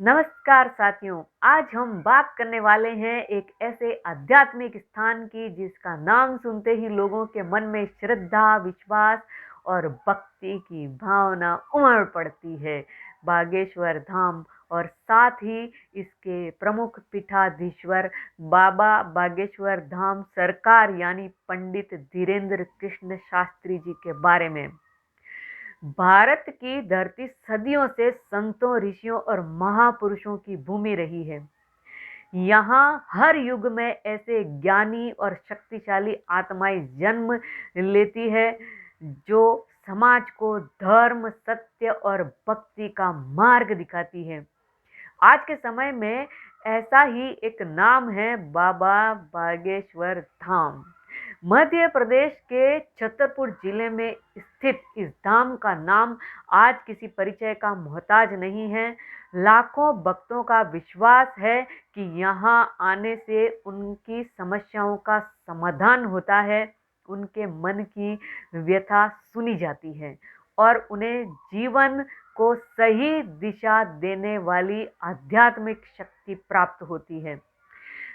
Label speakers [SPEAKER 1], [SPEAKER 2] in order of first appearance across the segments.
[SPEAKER 1] नमस्कार साथियों, आज हम बात करने वाले हैं एक ऐसे आध्यात्मिक स्थान की जिसका नाम सुनते ही लोगों के मन में श्रद्धा, विश्वास और भक्ति की भावना उमड़ पड़ती है। बागेश्वर धाम और साथ ही इसके प्रमुख पीठाधीश्वर बाबा बागेश्वर धाम सरकार यानी पंडित धीरेन्द्र कृष्ण शास्त्री जी के बारे में। भारत की धरती सदियों से संतों, ऋषियों और महापुरुषों की भूमि रही है। यहाँ हर युग में ऐसे ज्ञानी और शक्तिशाली आत्माएं जन्म लेती है जो समाज को धर्म, सत्य और भक्ति का मार्ग दिखाती है। आज के समय में ऐसा ही एक नाम है बाबा बागेश्वर धाम। मध्य प्रदेश के छतरपुर जिले में स्थित इस धाम का नाम आज किसी परिचय का मोहताज नहीं है। लाखों भक्तों का विश्वास है कि यहाँ आने से उनकी समस्याओं का समाधान होता है, उनके मन की व्यथा सुनी जाती है और उन्हें जीवन को सही दिशा देने वाली आध्यात्मिक शक्ति प्राप्त होती है।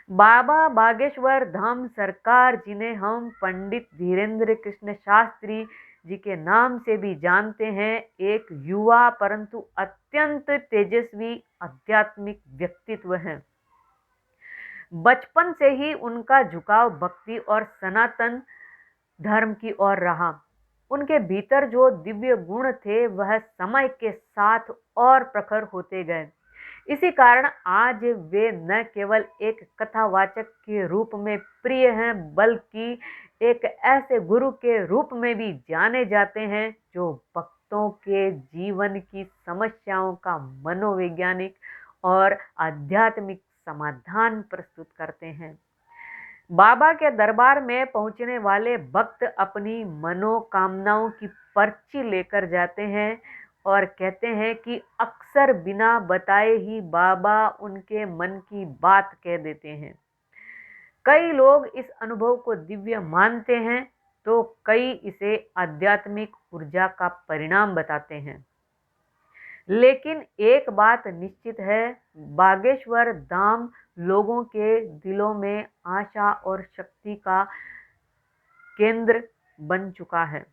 [SPEAKER 1] बाबा बागेश्वर धाम सरकार, जिन्हें हम पंडित धीरेन्द्र कृष्ण शास्त्री जी के नाम से भी जानते हैं, एक युवा परंतु अत्यंत तेजस्वी आध्यात्मिक व्यक्तित्व हैं। बचपन से ही उनका झुकाव भक्ति और सनातन धर्म की ओर रहा। उनके भीतर जो दिव्य गुण थे वह समय के साथ और प्रखर होते गए। इसी कारण आज वे न केवल एक कथावाचक के रूप में प्रिय हैं, बल्कि एक ऐसे गुरु के रूप में भी जाने जाते हैं जो भक्तों के जीवन की समस्याओं का मनोवैज्ञानिक और आध्यात्मिक समाधान प्रस्तुत करते हैं। बाबा के दरबार में पहुंचने वाले भक्त अपनी मनोकामनाओं की पर्ची लेकर जाते हैं और कहते हैं कि अक्सर बिना बताए ही बाबा उनके मन की बात कह देते हैं। कई लोग इस अनुभव को दिव्य मानते हैं तो कई इसे आध्यात्मिक ऊर्जा का परिणाम बताते हैं। लेकिन एक बात निश्चित है, बागेश्वर धाम लोगों के दिलों में आशा और शक्ति का केंद्र बन चुका है।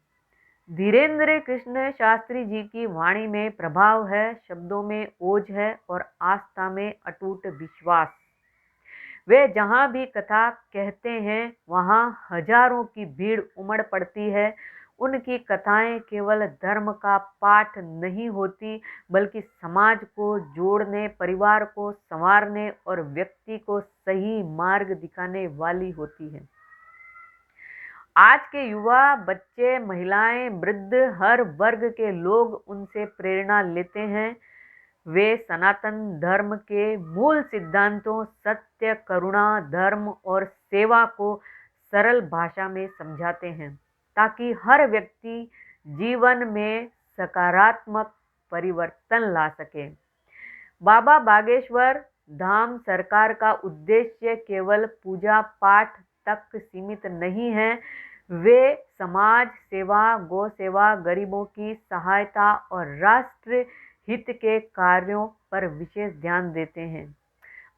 [SPEAKER 1] धीरेन्द्र कृष्ण शास्त्री जी की वाणी में प्रभाव है, शब्दों में ओज है और आस्था में अटूट विश्वास। वे जहां भी कथा कहते हैं वहां हजारों की भीड़ उमड़ पड़ती है। उनकी कथाएं केवल धर्म का पाठ नहीं होती, बल्कि समाज को जोड़ने, परिवार को संवारने और व्यक्ति को सही मार्ग दिखाने वाली होती है। आज के युवा, बच्चे, महिलाएं, वृद्ध, हर वर्ग के लोग उनसे प्रेरणा लेते हैं। वे सनातन धर्म के मूल सिद्धांतों सत्य, करुणा, धर्म और सेवा को सरल भाषा में समझाते हैं ताकि हर व्यक्ति जीवन में सकारात्मक परिवर्तन ला सके। बाबा बागेश्वर धाम सरकार का उद्देश्य केवल पूजा पाठ तक सीमित नहीं है। वे समाज सेवा, गौ सेवा, गरीबों की सहायता और राष्ट्र हित के कार्यों पर विशेष ध्यान देते हैं।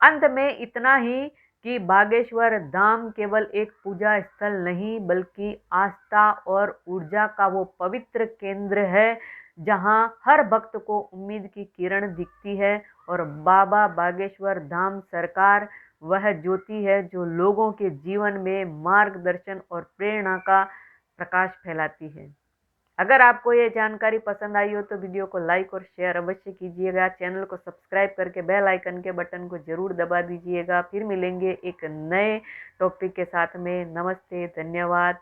[SPEAKER 1] अंत में इतना ही कि बागेश्वर धाम केवल एक पूजा स्थल नहीं, बल्कि आस्था और ऊर्जा का वो पवित्र केंद्र है जहां हर भक्त को उम्मीद की किरण दिखती है। और बाबा बागेश्वर धाम सरकार वह ज्योति है जो लोगों के जीवन में मार्गदर्शन और प्रेरणा का प्रकाश फैलाती है। अगर आपको ये जानकारी पसंद आई हो तो वीडियो को लाइक और शेयर अवश्य कीजिएगा। चैनल को सब्सक्राइब करके बेल आइकन के बटन को जरूर दबा दीजिएगा। फिर मिलेंगे एक नए टॉपिक के साथ में। नमस्ते, धन्यवाद।